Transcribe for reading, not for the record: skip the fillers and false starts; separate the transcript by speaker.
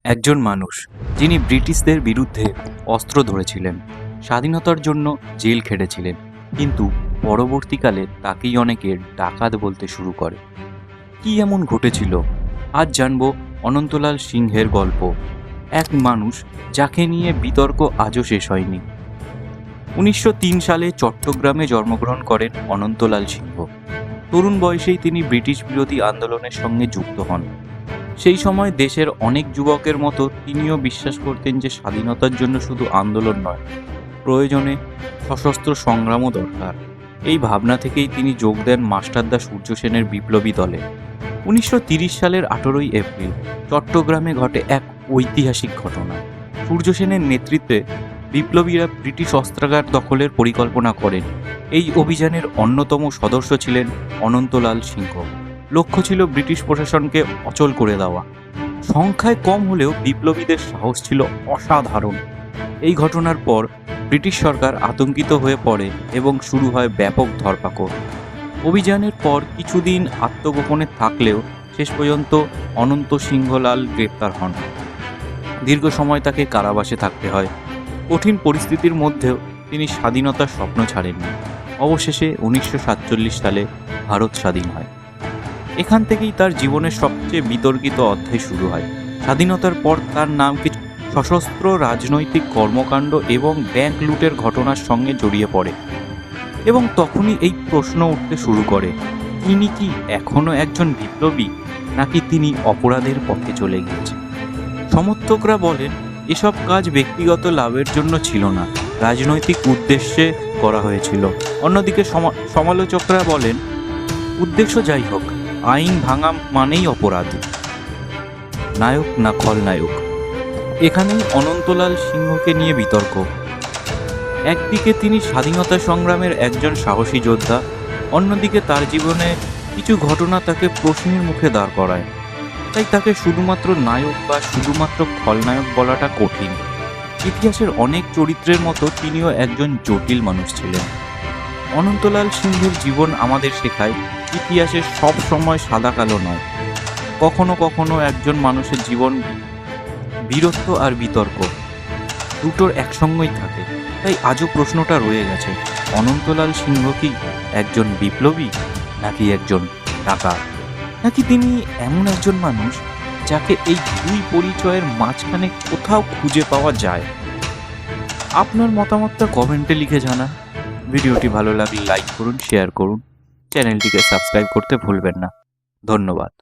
Speaker 1: একজন মানুষ যিনি ব্রিটিশদের বিরুদ্ধে অস্ত্র ধরেছিলেন, স্বাধীনতার জন্য জেল খেটেছিলেন, কিন্তু পরবর্তীকালে তাকেই অনেকে ডাকাত বলতে শুরু করে। কি এমন ঘটেছিল? আজ জানব অনন্তলাল সিংহের গল্প। এক মানুষ যাকে নিয়ে বিতর্ক আজও শেষ হয়নি। 1903 সালে চট্টগ্রামে জন্মগ্রহণ করেন অনন্তলাল সিংহ। তরুণ বয়সেই তিনি ব্রিটিশ বিরোধী আন্দোলনের সঙ্গে যুক্ত হন। সেই সময় দেশের অনেক যুবকের মতো তিনিও বিশ্বাস করতেন যে স্বাধীনতার জন্য শুধু আন্দোলন নয়, প্রয়োজনে সশস্ত্র সংগ্রামও দরকার। এই ভাবনা থেকেই তিনি যোগ দেন মাস্টারদা সূর্য সেনের বিপ্লবী দলে। 1930 সালের 18ই এপ্রিল চট্টগ্রামে ঘটে এক ঐতিহাসিক ঘটনা। সূর্য সেনের নেতৃত্বে বিপ্লবীরা ব্রিটিশ অস্ত্রাগার দখলের পরিকল্পনা করেন। এই অভিযানের অন্যতম সদস্য ছিলেন অনন্তলাল সিংহ। লক্ষ্য ছিল ব্রিটিশ প্রশাসনকে অচল করে দেওয়া। সংখ্যায় কম হলেও বিপ্লবীদের সাহস ছিল অসাধারণ। এই ঘটনার পর ব্রিটিশ সরকার আতঙ্কিত হয়ে পড়ে এবং শুরু হয় ব্যাপক ধরপাকড়। অভিযানের পর কিছুদিন আত্মগোপনে থাকলেও শেষ পর্যন্ত অনন্ত সিংহলাল গ্রেপ্তার হন। দীর্ঘ সময় তাকে কারাবাসে থাকতে হয়। কঠিন পরিস্থিতির মধ্যেও তিনি স্বাধীনতার স্বপ্ন ছাড়েননি। অবশেষে 1947 সালে ভারত স্বাধীন হয়। এখান থেকেই তার জীবনের সবচেয়ে বিতর্কিত অধ্যায় শুরু হয়। স্বাধীনতার পর তার নাম কিছু সশস্ত্র রাজনৈতিক কর্মকাণ্ড এবং ব্যাংক লুটের ঘটনার সঙ্গে জড়িয়ে পড়ে, এবং তখনই এই প্রশ্ন উঠতে শুরু করে, তিনি কি এখনও একজন বিপ্লবী, নাকি তিনি অপরাধের পথে চলে গিয়েছেন? সমর্থকরা বলেন এসব কাজ ব্যক্তিগত লাভের জন্য ছিল না, রাজনৈতিক উদ্দেশ্যে করা হয়েছিল। অন্যদিকে সমালোচকরা বলেন উদ্দেশ্য যাই হোক, আইন ভাঙা মানেই অপরাধ, নায়ক না খলনায়ক। এখানেই অনন্তলাল সিংহকে নিয়ে বিতর্ক। একদিকে তিনি স্বাধীনতা সংগ্রামের একজন সাহসী যোদ্ধা, অন্যদিকে তার জীবনে কিছু ঘটনা তাকে প্রশ্নের মুখে দাঁড় করায়। তাই তাকে শুধুমাত্র নায়ক বা শুধুমাত্র খলনায়ক বলাটা কঠিন। ইতিহাসের অনেক চরিত্রের মতো তিনিও একজন জটিল মানুষ ছিলেন। অনন্তলাল সিংহের জীবন আমাদের শেখায় ইতিহাসের সব সময় সাদা কালো নয়। কখনো কখনো একজন মানুষের জীবন বীরত্ব আর বিতর্ক দুটোর একসঙ্গেই থাকে। তাই আজও প্রশ্নটা রয়ে গেছে, অনন্তলাল সিংহ কি একজন বিপ্লবী, নাকি একজন ডাকাত, নাকি তিনি এমন একজন মানুষ যাকে এই দুই পরিচয়ের মাঝখানে কোথাও খুঁজে পাওয়া যায়? আপনার মতামতটা কমেন্টে লিখে জানান। ভিডিওটি ভালো লাগলে লাইক করুন, শেয়ার করুন, চ্যানেলটিকে সাবস্ক্রাইব করতে ভুলবেন না। ধন্যবাদ।